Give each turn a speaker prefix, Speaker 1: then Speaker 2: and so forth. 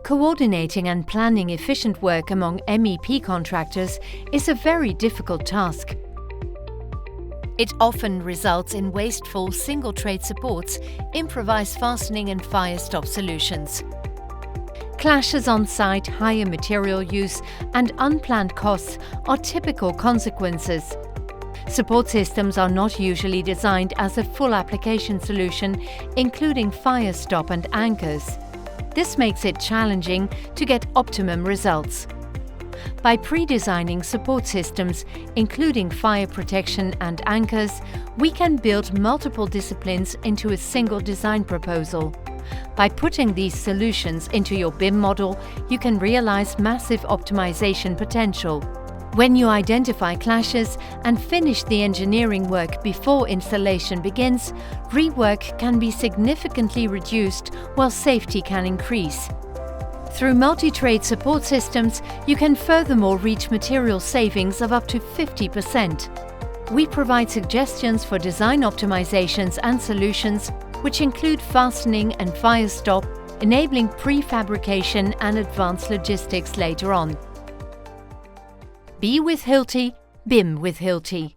Speaker 1: Coordinating and planning efficient work among MEP contractors is a very difficult task. It often results in wasteful single-trade supports, improvised fastening and fire stop solutions. Clashes on site, higher material use and unplanned costs are typical consequences. Support systems are not usually designed as a full application solution, including fire stop and anchors. This makes it challenging to get optimum results. By pre-designing support systems, including fire protection and anchors, we can build multiple disciplines into a single design proposal. By putting these solutions into your BIM model, you can realize massive optimization potential. When you identify clashes and finish the engineering work before installation begins, rework can be significantly reduced while safety can increase. Through multi-trade support systems, you can furthermore reach material savings of up to 50%. We provide suggestions for design optimizations and solutions, which include fastening and fire stop, enabling prefabrication and advanced logistics later on. Be with Hilti, BIM with Hilti.